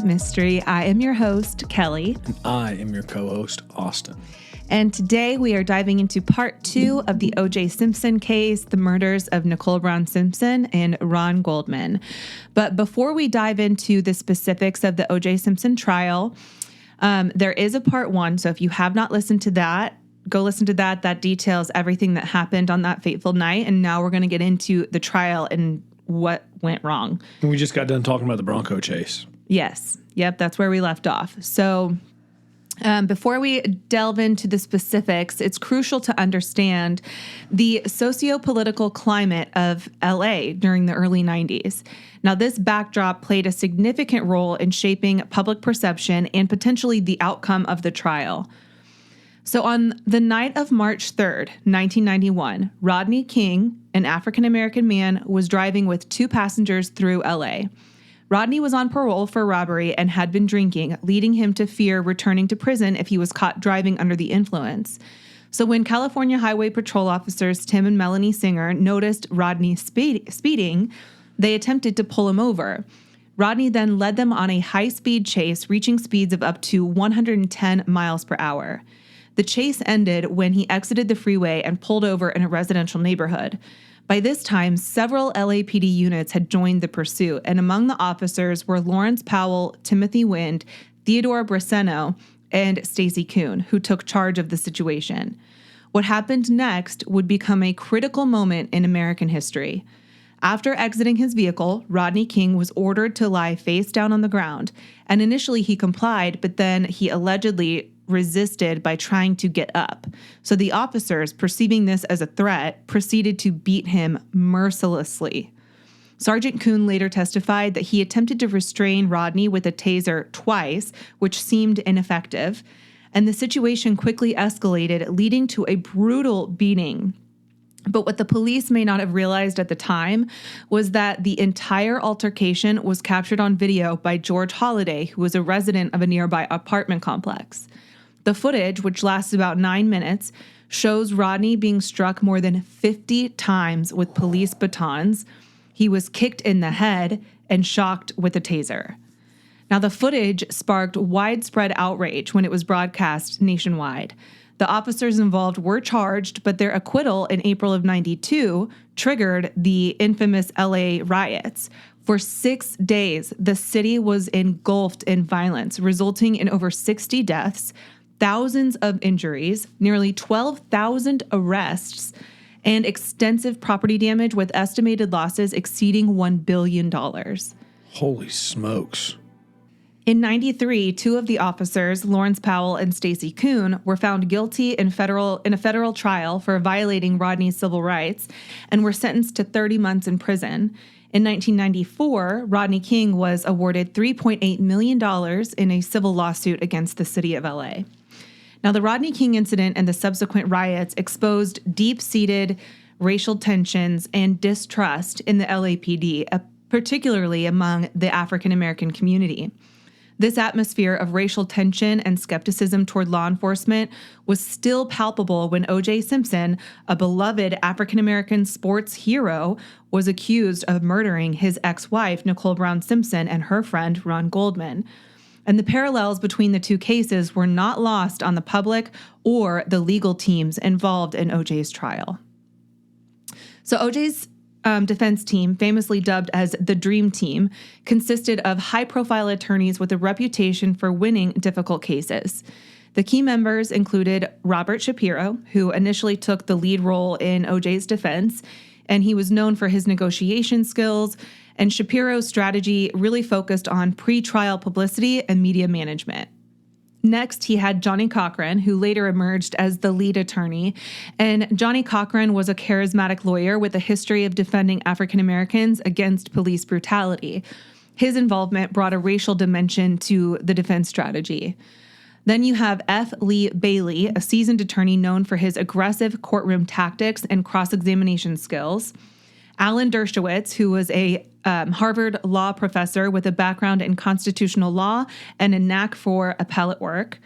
Mystery. I am your host, Kelly. And I am your co-host, Austin. And today we are diving into part 2 of the O.J. Simpson case, the murders of Nicole Brown Simpson and Ron Goldman. But before we dive into the specifics of the O.J. Simpson trial, there is a part 1. So if you have not listened to that, go listen to that. That details everything that happened on that fateful night. And now we're going to get into the trial and what went wrong. And we just got done talking about the Bronco chase. Yes. Yep. That's where we left off. So before we delve into the specifics, it's crucial to understand the socio-political climate of LA during the early 90s. Now, this backdrop played a significant role in shaping public perception and potentially the outcome of the trial. So on the night of March 3rd, 1991, Rodney King, an African-American man, was driving with 2 passengers through LA. Rodney was on parole for robbery and had been drinking, leading him to fear returning to prison if he was caught driving under the influence. So when California Highway Patrol officers Tim and Melanie Singer noticed Rodney speeding, they attempted to pull him over. Rodney then led them on a high-speed chase, reaching speeds of up to 110 miles per hour. The chase ended when he exited the freeway and pulled over in a residential neighborhood. By this time, several LAPD units had joined the pursuit, and among the officers were Lawrence Powell, Timothy Wind, Theodore Briseno, and Stacy Kuhn, who took charge of the situation. What happened next would become a critical moment in American history. After exiting his vehicle, Rodney King was ordered to lie face down on the ground, and initially he complied, but then he allegedly resisted by trying to get up. So the officers, perceiving this as a threat, proceeded to beat him mercilessly. Sergeant Kuhn later testified that he attempted to restrain Rodney with a taser twice, which seemed ineffective, and the situation quickly escalated, leading to a brutal beating. But what the police may not have realized at the time was that the entire altercation was captured on video by George Holliday, who was a resident of a nearby apartment complex. The footage, which lasts about 9 minutes, shows Rodney being struck more than 50 times with police batons. He was kicked in the head and shocked with a taser. Now, the footage sparked widespread outrage when it was broadcast nationwide. The officers involved were charged, but their acquittal in April of '92 triggered the infamous LA riots. For 6 days, the city was engulfed in violence, resulting in over 60 deaths, thousands of injuries, nearly 12,000 arrests, and extensive property damage with estimated losses exceeding $1 billion. Holy smokes. In '93, 2 of the officers, Lawrence Powell and Stacy Kuhn, were found guilty in a federal trial for violating Rodney's civil rights and were sentenced to 30 months in prison. In 1994, Rodney King was awarded $3.8 million in a civil lawsuit against the city of LA. Now, the Rodney King incident and the subsequent riots exposed deep-seated racial tensions and distrust in the LAPD, particularly among the African-American community. This atmosphere of racial tension and skepticism toward law enforcement was still palpable when O.J. Simpson, a beloved African-American sports hero, was accused of murdering his ex-wife, Nicole Brown Simpson, and her friend, Ron Goldman. And the parallels between the 2 cases were not lost on the public or the legal teams involved in O.J.'s trial. So O.J.'s defense team, famously dubbed as the Dream Team, consisted of high-profile attorneys with a reputation for winning difficult cases. The key members included Robert Shapiro, who initially took the lead role in O.J.'s defense, and he was known for his negotiation skills, and Shapiro's strategy really focused on pre-trial publicity and media management. Next, he had Johnny Cochran, who later emerged as the lead attorney. And Johnny Cochran was a charismatic lawyer with a history of defending African Americans against police brutality. His involvement brought a racial dimension to the defense strategy. Then you have F. Lee Bailey, a seasoned attorney known for his aggressive courtroom tactics and cross-examination skills. Alan Dershowitz, who was a Harvard law professor with a background in constitutional law and a knack for appellate work.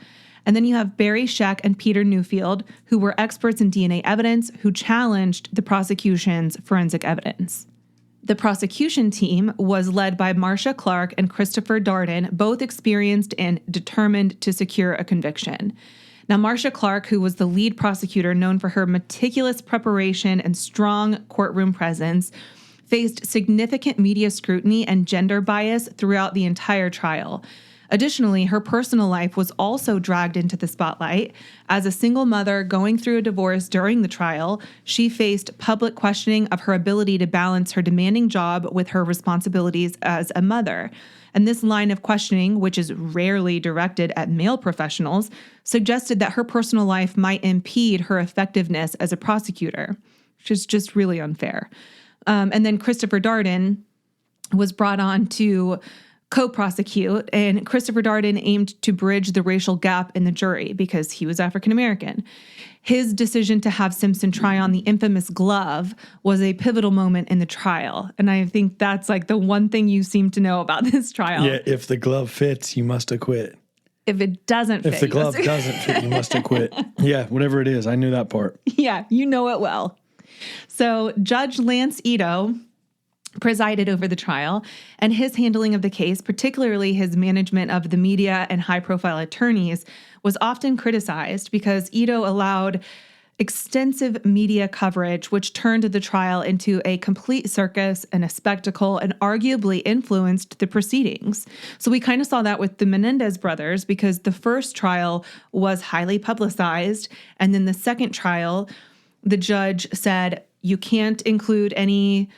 And then you have Barry Scheck and Peter Newfield, who were experts in DNA evidence, who challenged the prosecution's forensic evidence. The prosecution team was led by Marcia Clark and Christopher Darden, both experienced and determined to secure a conviction. Now, Marcia Clark, who was the lead prosecutor known for her meticulous preparation and strong courtroom presence, faced significant media scrutiny and gender bias throughout the entire trial. Additionally, her personal life was also dragged into the spotlight. As a single mother going through a divorce during the trial, she faced public questioning of her ability to balance her demanding job with her responsibilities as a mother. And this line of questioning, which is rarely directed at male professionals, suggested that her personal life might impede her effectiveness as a prosecutor, which is just really unfair. And then Christopher Darden was brought on to co-prosecute, and Christopher Darden aimed to bridge the racial gap in the jury because he was African American. His decision to have Simpson try on the infamous glove was a pivotal moment in the trial, and I think that's like the one thing you seem to know about this trial. Yeah, if the glove fits, you must acquit. If it doesn't fit. If the glove doesn't fit, you must acquit. Yeah, whatever it is. I knew that part. Yeah, you know it well. So Judge Lance Ito presided over the trial, and his handling of the case, particularly his management of the media and high-profile attorneys, was often criticized because Ito allowed extensive media coverage, which turned the trial into a complete circus and a spectacle and arguably influenced the proceedings. So we kind of saw that with the Menendez brothers because the first trial was highly publicized, and then the second trial, the judge said, you can't include any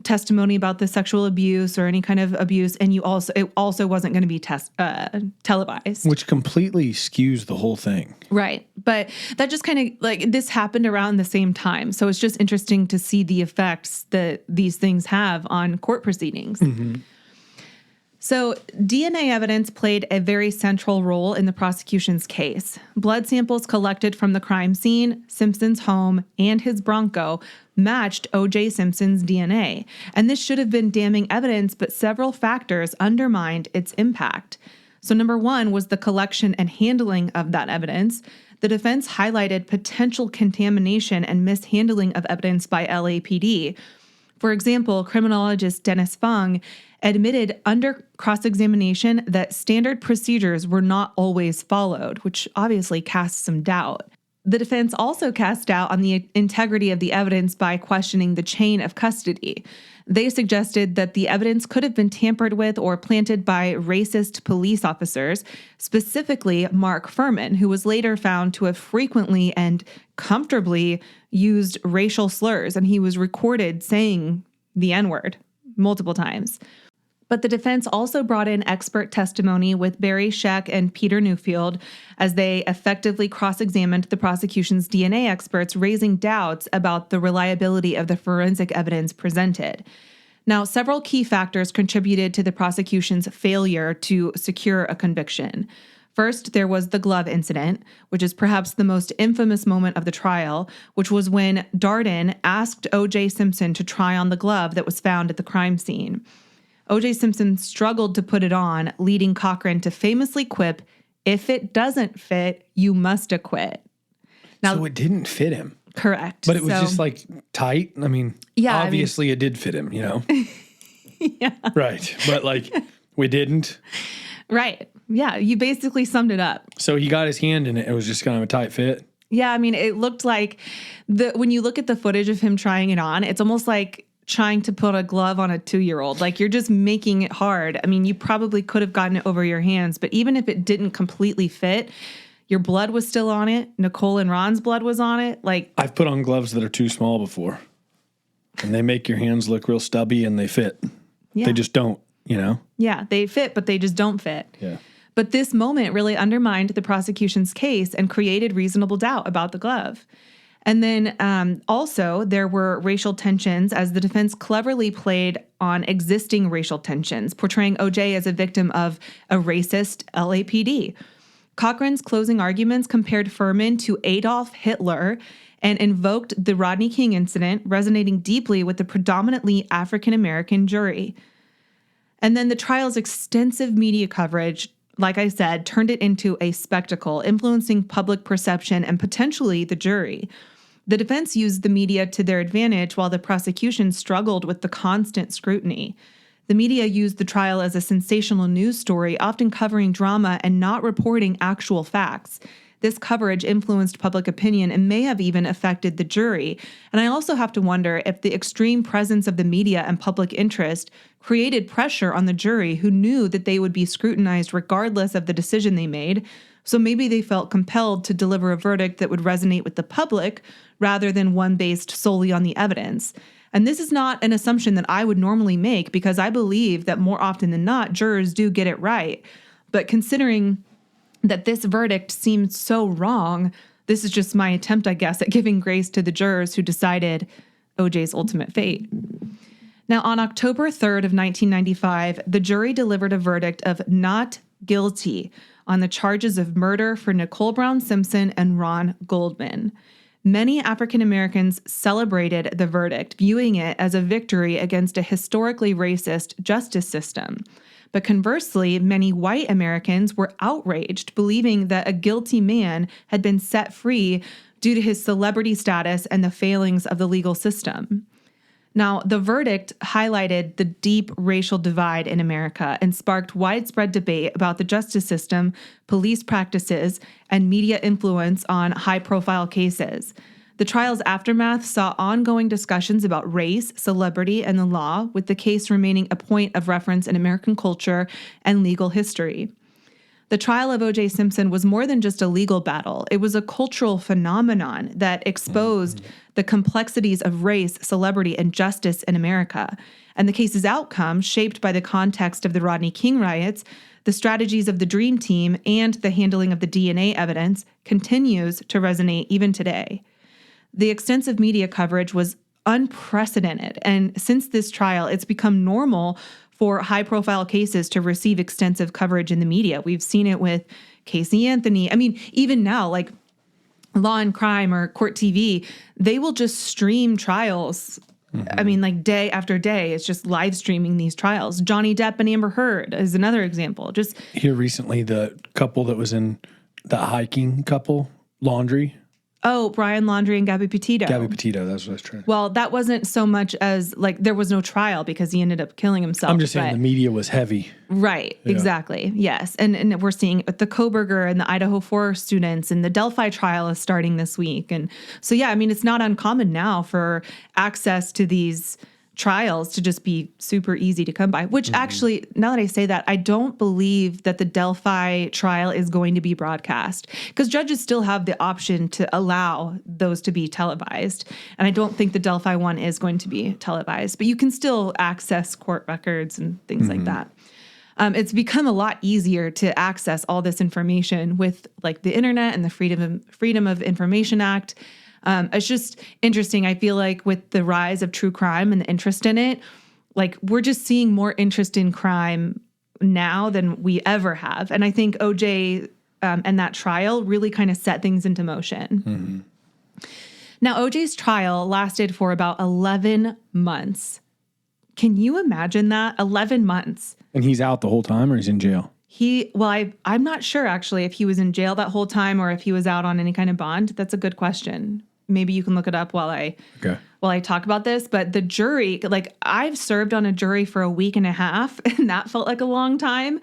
testimony about the sexual abuse or any kind of abuse, and it also wasn't going to be televised, which completely skews the whole thing. Right, but that just kind of like this happened around the same time, so it's just interesting to see the effects that these things have on court proceedings. Mm-hmm. So DNA evidence played a very central role in the prosecution's case. Blood samples collected from the crime scene, Simpson's home, and his Bronco matched O.J. Simpson's DNA. And this should have been damning evidence, but several factors undermined its impact. So number one was the collection and handling of that evidence. The defense highlighted potential contamination and mishandling of evidence by LAPD. For example, criminologist Dennis Fung admitted under cross-examination that standard procedures were not always followed, which obviously casts some doubt. The defense also cast doubt on the integrity of the evidence by questioning the chain of custody. They suggested that the evidence could have been tampered with or planted by racist police officers, specifically Mark Furman, who was later found to have frequently and comfortably used racial slurs, and he was recorded saying the N-word multiple times. But the defense also brought in expert testimony with Barry Scheck and Peter Newfield as they effectively cross-examined the prosecution's DNA experts, raising doubts about the reliability of the forensic evidence presented. Now, several key factors contributed to the prosecution's failure to secure a conviction. First, there was the glove incident, which is perhaps the most infamous moment of the trial, which was when Darden asked O.J. Simpson to try on the glove that was found at the crime scene. O.J. Simpson struggled to put it on, leading Cochran to famously quip, "If it doesn't fit, you must acquit." Now, so it didn't fit him. Correct. But it was just like tight. I mean, yeah, obviously it did fit him, you know? Yeah. Right. But like, we didn't. Right. Yeah. You basically summed it up. So he got his hand in it. It was just kind of a tight fit. Yeah. I mean, it looked like when you look at the footage of him trying it on, it's almost like trying to put a glove on a 2-year-old. Like, you're just making it hard. I mean, you probably could have gotten it over your hands, but even if it didn't completely fit, your blood was still on it. Nicole and Ron's blood was on it. Like, I've put on gloves that are too small before, and they make your hands look real stubby, and they fit. Yeah. They just don't, you know? Yeah, they fit, but they just don't fit. Yeah. But this moment really undermined the prosecution's case and created reasonable doubt about the glove. And then also there were racial tensions as the defense cleverly played on existing racial tensions, portraying O.J. as a victim of a racist LAPD. Cochran's closing arguments compared Furman to Adolf Hitler and invoked the Rodney King incident, resonating deeply with the predominantly African-American jury. And then the trial's extensive media coverage, like I said, turned it into a spectacle, influencing public perception and potentially the jury. The defense used the media to their advantage while the prosecution struggled with the constant scrutiny. The media used the trial as a sensational news story, often covering drama and not reporting actual facts. This coverage influenced public opinion and may have even affected the jury. And I also have to wonder if the extreme presence of the media and public interest created pressure on the jury, who knew that they would be scrutinized regardless of the decision they made. So maybe they felt compelled to deliver a verdict that would resonate with the public rather than one based solely on the evidence. And this is not an assumption that I would normally make, because I believe that more often than not, jurors do get it right. But considering that this verdict seemed so wrong, this is just my attempt, I guess, at giving grace to the jurors who decided OJ's ultimate fate. Now, on October 3rd of 1995, the jury delivered a verdict of not guilty on the charges of murder for Nicole Brown Simpson and Ron Goldman. Many African Americans celebrated the verdict, viewing it as a victory against a historically racist justice system. But conversely, many white Americans were outraged, believing that a guilty man had been set free due to his celebrity status and the failings of the legal system. Now, the verdict highlighted the deep racial divide in America and sparked widespread debate about the justice system, police practices, and media influence on high-profile cases. The trial's aftermath saw ongoing discussions about race, celebrity, and the law, with the case remaining a point of reference in American culture and legal history. The trial of O.J. Simpson was more than just a legal battle. It was a cultural phenomenon that exposed the complexities of race, celebrity, and justice in America. And the case's outcome, shaped by the context of the Rodney King riots, the strategies of the Dream Team, and the handling of the DNA evidence, continues to resonate even today. The extensive media coverage was unprecedented, and since this trial, it's become normal for high-profile cases to receive extensive coverage in the media. We've seen it with Casey Anthony. I mean, even now, like Law and Crime or Court TV, they will just stream trials. I mean, like day after day, it's just live streaming these trials. Johnny Depp and Amber Heard is another example. Just here recently, the couple that was in the hiking couple, Laundry. Oh, Brian Laundrie and Gabby Petito. Gabby Petito, that's what I was trying to. Well, that wasn't so much as, like, there was no trial because he ended up killing himself. I'm just saying the media was heavy. Right, yeah. Exactly, yes. And we're seeing the Koberger and the Idaho 4 students, and the Delphi trial is starting this week. And so, yeah, I mean, it's not uncommon now for access to these trials to just be super easy to come by, which actually, now that I say that, I don't believe that the Delphi trial is going to be broadcast, because judges still have the option to allow those to be televised. And I don't think the Delphi one is going to be televised, but you can still access court records and things like that. It's become a lot easier to access all this information with like the internet and the Freedom of Information Act. It's just interesting. I feel like with the rise of true crime and the interest in it, like we're just seeing more interest in crime now than we ever have. And I think OJ and that trial really kind of set things into motion. Now, OJ's trial lasted for about 11 months. Can you imagine that? 11 months. And he's out the whole time, or he's in jail? I'm not sure actually if he was in jail that whole time or if he was out on any kind of bond. That's a good question. Maybe you can look it up while I talk about this. But the jury, like I've served on a jury for a week and a half, and that felt like a long time.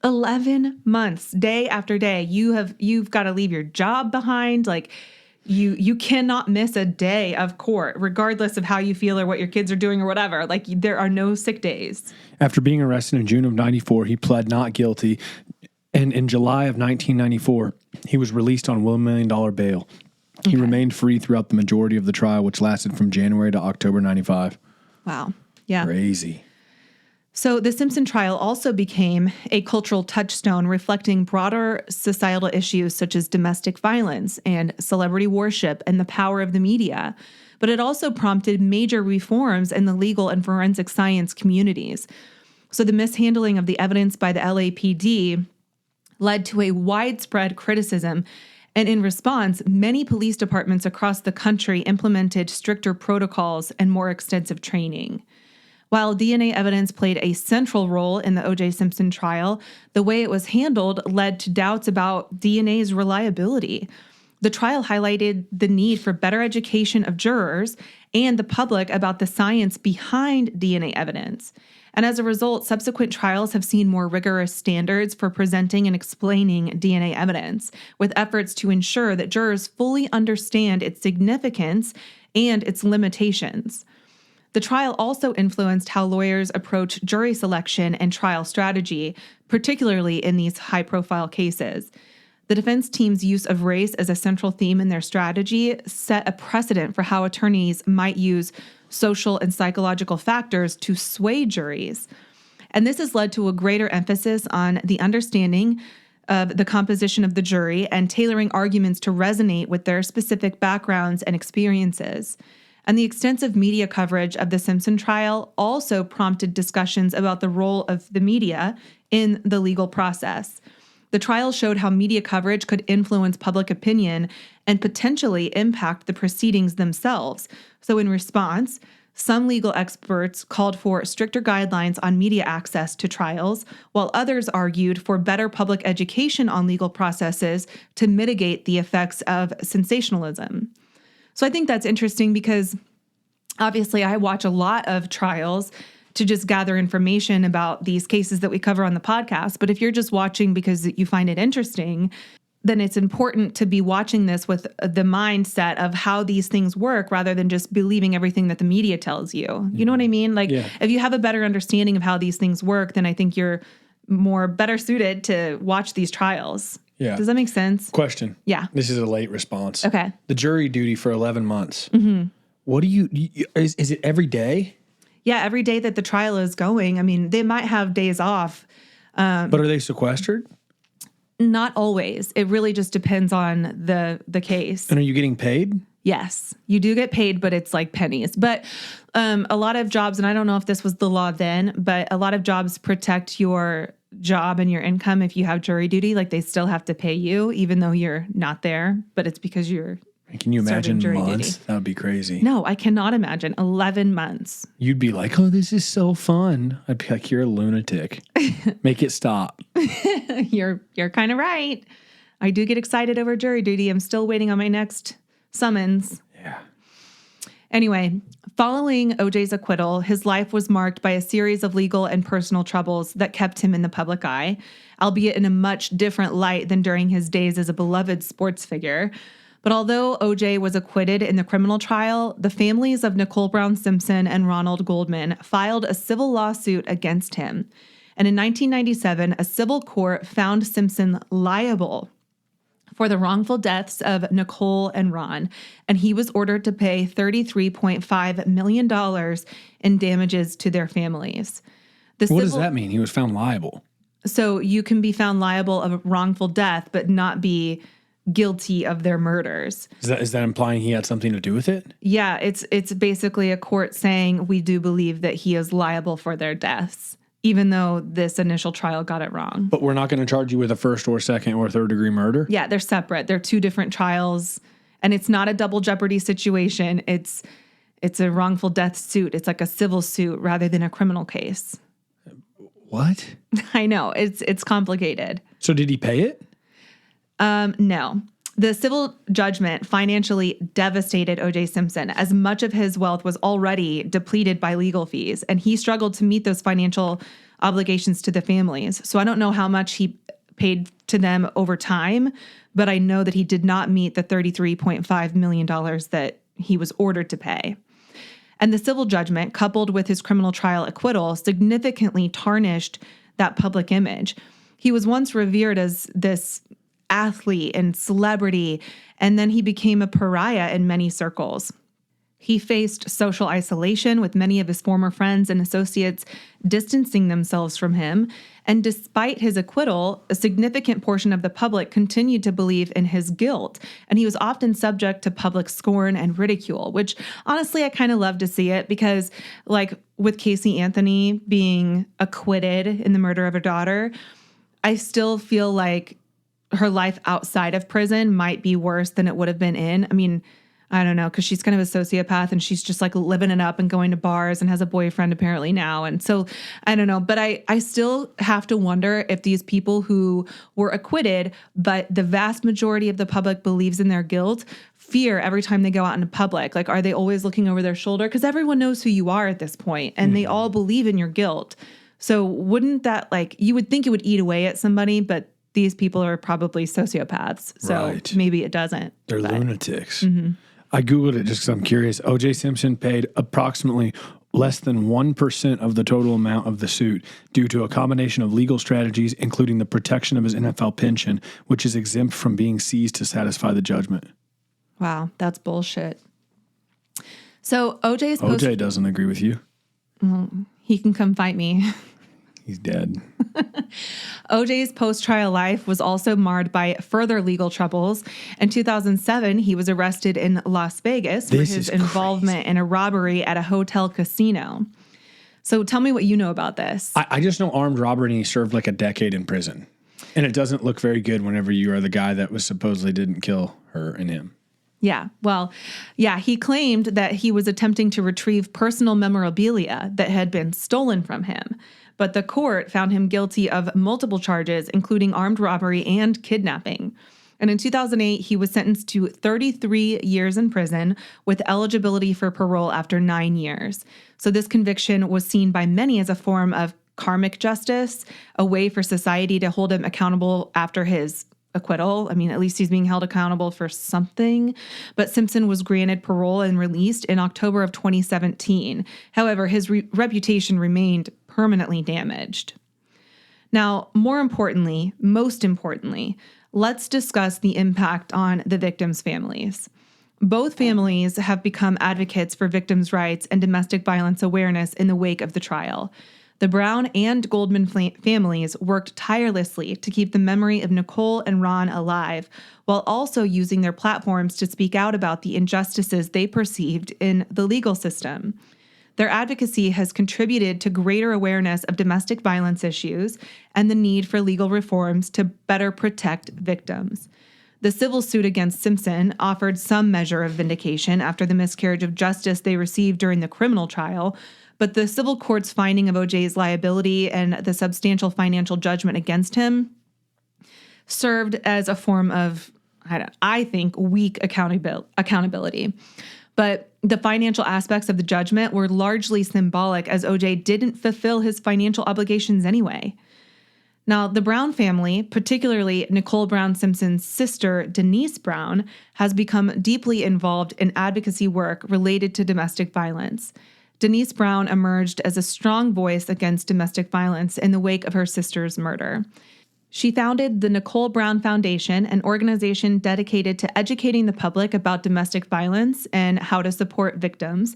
11 months, day after day. You've got to leave your job behind. Like you cannot miss a day of court, regardless of how you feel or what your kids are doing or whatever. Like there are no sick days. After being arrested in June of 94, he pled not guilty. And in July of 1994, he was released on $1 million bail. He remained free throughout the majority of the trial, which lasted from January to October 95. Wow. Yeah. Crazy. So the Simpson trial also became a cultural touchstone reflecting broader societal issues such as domestic violence and celebrity worship and the power of the media. But it also prompted major reforms in the legal and forensic science communities. So the mishandling of the evidence by the LAPD led to a widespread criticism. And in response, many police departments across the country implemented stricter protocols and more extensive training. While DNA evidence played a central role in the O.J. Simpson trial, the way it was handled led to doubts about DNA's reliability. The trial highlighted the need for better education of jurors and the public about the science behind DNA evidence. And as a result, subsequent trials have seen more rigorous standards for presenting and explaining DNA evidence, with efforts to ensure that jurors fully understand its significance and its limitations. The trial also influenced how lawyers approach jury selection and trial strategy, particularly in these high-profile cases. The defense team's use of race as a central theme in their strategy set a precedent for how attorneys might use social and psychological factors to sway juries. And this has led to a greater emphasis on the understanding of the composition of the jury and tailoring arguments to resonate with their specific backgrounds and experiences. And the extensive media coverage of the Simpson trial also prompted discussions about the role of the media in the legal process. The trial showed how media coverage could influence public opinion and potentially impact the proceedings themselves. So in response, some legal experts called for stricter guidelines on media access to trials, while others argued for better public education on legal processes to mitigate the effects of sensationalism. So I think that's interesting because obviously I watch a lot of trials to just gather information about these cases that we cover on the podcast. But if you're just watching because you find it interesting, then it's important to be watching this with the mindset of how these things work rather than just believing everything that the media tells you. You know what I mean? Like, if you have a better understanding of how these things work, then I think you're more better suited to watch these trials. Yeah. Does that make sense? Question. Yeah. This is a late response. Okay. The jury duty for 11 months. Mm-hmm. What do is it every day? Yeah, every day that the trial is going. I mean, they might have days off. But are they sequestered? Not always. It really just depends on the case. And are you getting paid? Yes, you do get paid, but it's like pennies. But a lot of jobs, and I don't know if this was the law then, but a lot of jobs protect your job and your income if you have jury duty. Like they still have to pay you, even though you're not there, but it's because you're Can you imagine jury months? duty. That would be crazy. No, I cannot imagine. 11 months. You'd be like, oh, this is so fun. I'd be like, you're a lunatic. Make it stop. You're kind of right. I do get excited over jury duty. I'm still waiting on my next summons. Yeah. Anyway, following OJ's acquittal, his life was marked by a series of legal and personal troubles that kept him in the public eye, albeit in a much different light than during his days as a beloved sports figure. But although OJ was acquitted in the criminal trial, the families of Nicole Brown Simpson and Ronald Goldman filed a civil lawsuit against him. And in 1997, a civil court found Simpson liable for the wrongful deaths of Nicole and Ron, and he was ordered to pay $33.5 million in damages to their families. What does that mean? He was found liable. So you can be found liable of wrongful death, but not be guilty of their murders. Is that implying he had something to do with it? Yeah, it's basically a court saying we do believe that he is liable for their deaths, even though this initial trial got it wrong. But we're not going to charge you with a first or second or third degree murder? Yeah, they're separate. They're two different trials, and it's not a double jeopardy situation. It's a wrongful death suit. It's like a civil suit rather than a criminal case. What? I know. It's complicated. So did he pay it? No. The civil judgment financially devastated O.J. Simpson, as much of his wealth was already depleted by legal fees, and he struggled to meet those financial obligations to the families. So I don't know how much he paid to them over time, but I know that he did not meet the $33.5 million that he was ordered to pay. And the civil judgment, coupled with his criminal trial acquittal, significantly tarnished that public image. He was once revered as this athlete and celebrity, and then he became a pariah in many circles. He faced social isolation, with many of his former friends and associates distancing themselves from him. And despite his acquittal, a significant portion of the public continued to believe in his guilt. And he was often subject to public scorn and ridicule, which honestly, I kind of love to see it because, like with Casey Anthony being acquitted in the murder of her daughter, I still feel like her life outside of prison might be worse than it would have been in. I mean, I don't know, because she's kind of a sociopath and she's just like living it up and going to bars and has a boyfriend apparently now. And so I don't know, but I still have to wonder if these people who were acquitted, but the vast majority of the public believes in their guilt, fear every time they go out into public. Like, are they always looking over their shoulder? Because everyone knows who you are at this point and they all believe in your guilt. So wouldn't that, like, you would think it would eat away at somebody, but these people are probably sociopaths. So maybe it doesn't. They're lunatics. I Googled it just because I'm curious. O.J. Simpson paid approximately less than 1% of the total amount of the suit due to a combination of legal strategies, including the protection of his NFL pension, which is exempt from being seized to satisfy the judgment. Wow, that's bullshit. So O.J. doesn't agree with you. He can come fight me. He's dead. OJ's post-trial life was also marred by further legal troubles. In 2007, he was arrested in Las Vegas for his involvement in a robbery at a hotel casino. So tell me what you know about this. I just know armed robbery, and he served like a decade in prison. And it doesn't look very good whenever you are the guy that was supposedly didn't kill her and him. Yeah. Well, yeah, he claimed that he was attempting to retrieve personal memorabilia that had been stolen from him. But the court found him guilty of multiple charges, including armed robbery and kidnapping. And in 2008, he was sentenced to 33 years in prison with eligibility for parole after 9 years. So this conviction was seen by many as a form of karmic justice, a way for society to hold him accountable after his acquittal. I mean, at least he's being held accountable for something. But Simpson was granted parole and released in October of 2017. However, his reputation remained permanently damaged. Now, most importantly, let's discuss the impact on the victims' families. Both families have become advocates for victims' rights and domestic violence awareness in the wake of the trial. The Brown and Goldman families worked tirelessly to keep the memory of Nicole and Ron alive, while also using their platforms to speak out about the injustices they perceived in the legal system. Their advocacy has contributed to greater awareness of domestic violence issues and the need for legal reforms to better protect victims. The civil suit against Simpson offered some measure of vindication after the miscarriage of justice they received during the criminal trial, but the civil court's finding of OJ's liability and the substantial financial judgment against him served as a form of, I think, weak accountability. But the financial aspects of the judgment were largely symbolic, as OJ didn't fulfill his financial obligations anyway. Now, the Brown family, particularly Nicole Brown Simpson's sister, Denise Brown, has become deeply involved in advocacy work related to domestic violence. Denise Brown emerged as a strong voice against domestic violence in the wake of her sister's murder. She founded the Nicole Brown Foundation, an organization dedicated to educating the public about domestic violence and how to support victims.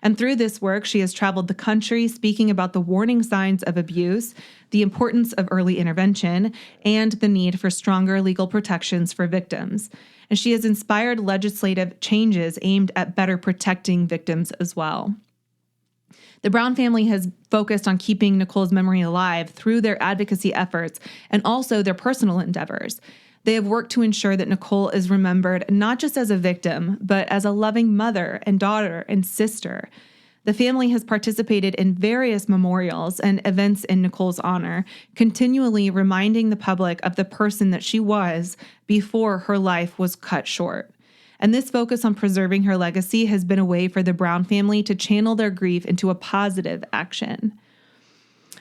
And through this work, she has traveled the country speaking about the warning signs of abuse, the importance of early intervention, and the need for stronger legal protections for victims. And she has inspired legislative changes aimed at better protecting victims as well. The Brown family has focused on keeping Nicole's memory alive through their advocacy efforts and also their personal endeavors. They have worked to ensure that Nicole is remembered not just as a victim, but as a loving mother and daughter and sister. The family has participated in various memorials and events in Nicole's honor, continually reminding the public of the person that she was before her life was cut short. And this focus on preserving her legacy has been a way for the Brown family to channel their grief into a positive action.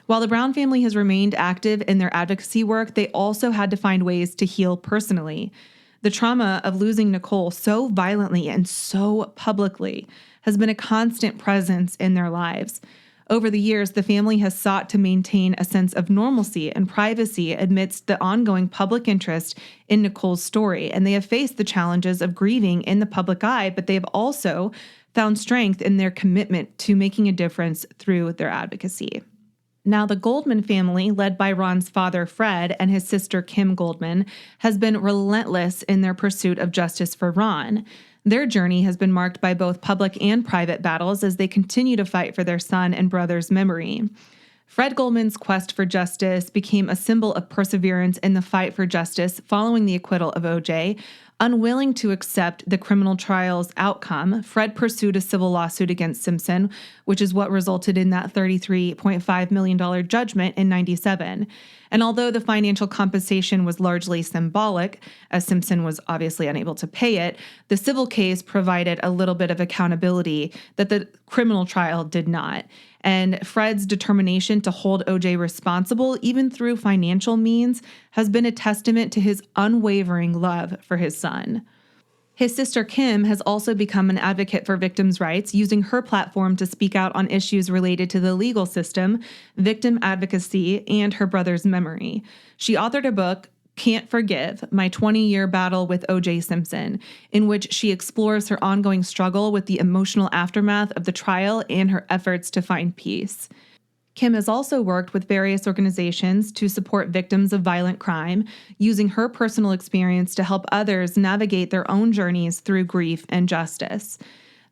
While the Brown family has remained active in their advocacy work, they also had to find ways to heal personally. The trauma of losing Nicole so violently and so publicly has been a constant presence in their lives. Over the years, the family has sought to maintain a sense of normalcy and privacy amidst the ongoing public interest in Nicole's story, and they have faced the challenges of grieving in the public eye, but they have also found strength in their commitment to making a difference through their advocacy. Now, the Goldman family, led by Ron's father, Fred, and his sister, Kim Goldman, has been relentless in their pursuit of justice for Ron. Their journey has been marked by both public and private battles as they continue to fight for their son and brother's memory. Fred Goldman's quest for justice became a symbol of perseverance in the fight for justice following the acquittal of OJ. Unwilling to accept the criminal trial's outcome, Fred pursued a civil lawsuit against Simpson, which is what resulted in that $33.5 million judgment in 97. And although the financial compensation was largely symbolic, as Simpson was obviously unable to pay it, the civil case provided a little bit of accountability that the criminal trial did not. And Fred's determination to hold OJ responsible, even through financial means, has been a testament to his unwavering love for his son. His sister Kim has also become an advocate for victims' rights, using her platform to speak out on issues related to the legal system, victim advocacy, and her brother's memory. She authored a book, Can't Forgive, My 20-Year Battle with O.J. Simpson, in which she explores her ongoing struggle with the emotional aftermath of the trial and her efforts to find peace. Kim has also worked with various organizations to support victims of violent crime, using her personal experience to help others navigate their own journeys through grief and justice.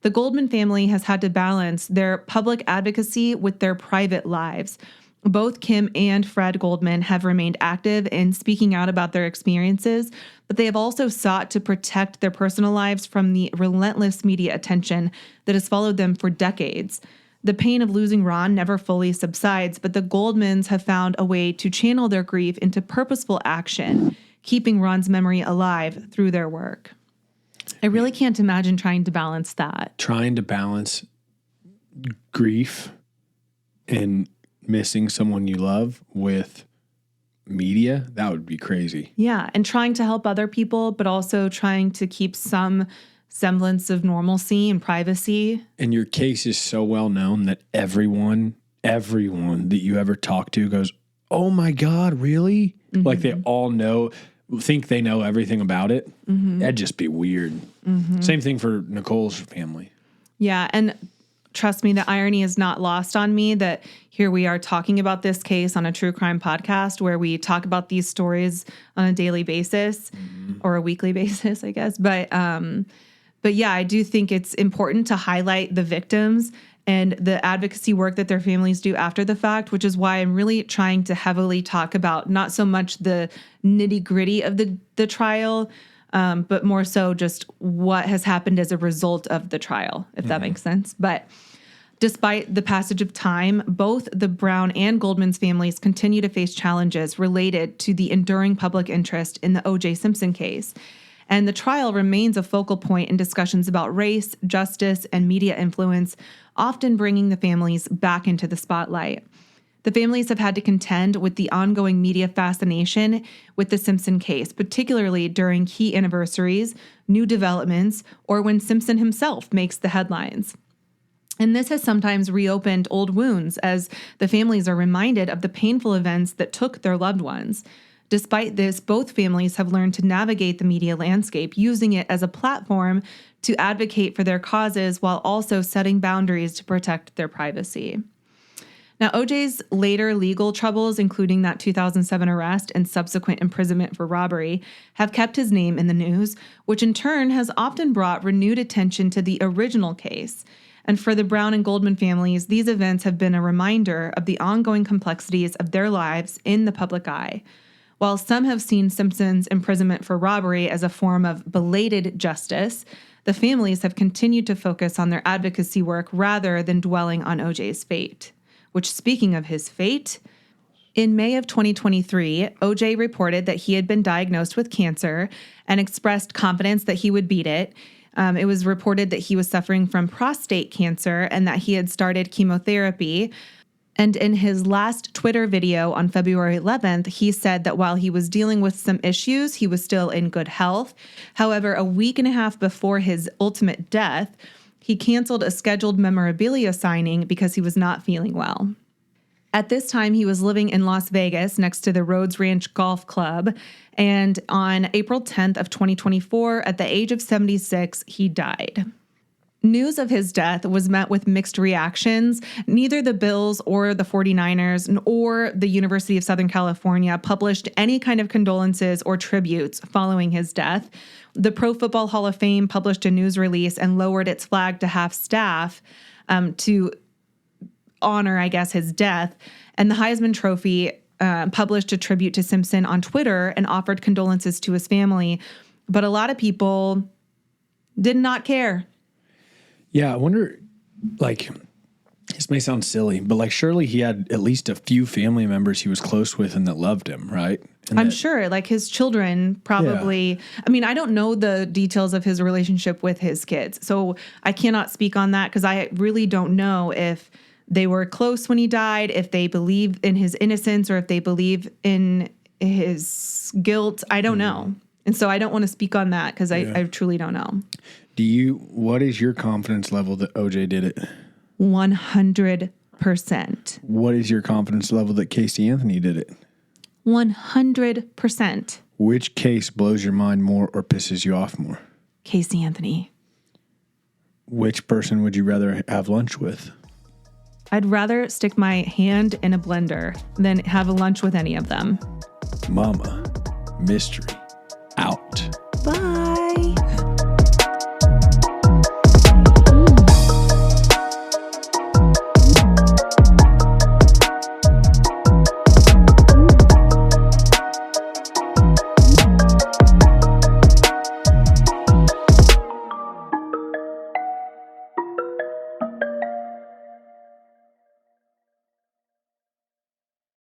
The Goldman family has had to balance their public advocacy with their private lives. Both Kim and Fred Goldman have remained active in speaking out about their experiences, but they have also sought to protect their personal lives from the relentless media attention that has followed them for decades. The pain of losing Ron never fully subsides, but the Goldmans have found a way to channel their grief into purposeful action, keeping Ron's memory alive through their work. I really can't imagine trying to balance that. Trying to balance grief and missing someone you love with media, that would be crazy. Yeah, and trying to help other people, but also trying to keep some semblance of normalcy and privacy. And your case is so well known that everyone that you ever talk to goes, oh my God, really? Mm-hmm. Like they all think they know everything about it. Mm-hmm. That'd just be weird. Mm-hmm. Same thing for Nicole's family. Yeah, and trust me, the irony is not lost on me that here we are talking about this case on a true crime podcast where we talk about these stories on a daily basis or a weekly basis, I guess. But yeah, I do think it's important to highlight the victims and the advocacy work that their families do after the fact, which is why I'm really trying to heavily talk about not so much the nitty-gritty of the trial, but more so just what has happened as a result of the trial, if that makes sense. But despite the passage of time, both the Brown and Goldman's families continue to face challenges related to the enduring public interest in the O.J. Simpson case. And the trial remains a focal point in discussions about race, justice, and media influence, often bringing the families back into the spotlight. The families have had to contend with the ongoing media fascination with the Simpson case, particularly during key anniversaries, new developments, or when Simpson himself makes the headlines. And this has sometimes reopened old wounds as the families are reminded of the painful events that took their loved ones. Despite this, both families have learned to navigate the media landscape, using it as a platform to advocate for their causes while also setting boundaries to protect their privacy. Now, OJ's later legal troubles, including that 2007 arrest and subsequent imprisonment for robbery, have kept his name in the news, which in turn has often brought renewed attention to the original case. And for the Brown and Goldman families, these events have been a reminder of the ongoing complexities of their lives in the public eye. While some have seen Simpson's imprisonment for robbery as a form of belated justice, the families have continued to focus on their advocacy work rather than dwelling on OJ's fate. Which, speaking of his fate, in May of 2023, OJ reported that he had been diagnosed with cancer and expressed confidence that he would beat it. It was reported that he was suffering from prostate cancer and that he had started chemotherapy. And in his last Twitter video on February 11th, he said that while he was dealing with some issues, he was still in good health. However, a week and a half before his ultimate death, he canceled a scheduled memorabilia signing because he was not feeling well. At this time, he was living in Las Vegas next to the Rhodes Ranch Golf Club. And on April 10th of 2024, at the age of 76, he died. News of his death was met with mixed reactions. Neither the Bills or the 49ers or the University of Southern California published any kind of condolences or tributes following his death. The Pro Football Hall of Fame published a news release and lowered its flag to half staff to honor, I guess, his death. And the Heisman Trophy published a tribute to Simpson on Twitter and offered condolences to his family. But a lot of people did not care. Yeah, I wonder, like, this may sound silly, but like surely he had at least a few family members he was close with and that loved him, right? And I'm sure, like his children probably, I mean, I don't know the details of his relationship with his kids, so I cannot speak on that because I really don't know if they were close when he died, if they believe in his innocence or if they believe in his guilt. I don't know. And so I don't want to speak on that because I truly don't know. What is your confidence level that OJ did it? 100%. What is your confidence level that Casey Anthony did it? 100%. Which case blows your mind more or pisses you off more? Casey Anthony. Which person would you rather have lunch with? I'd rather stick my hand in a blender than have a lunch with any of them. Mama, mystery, out.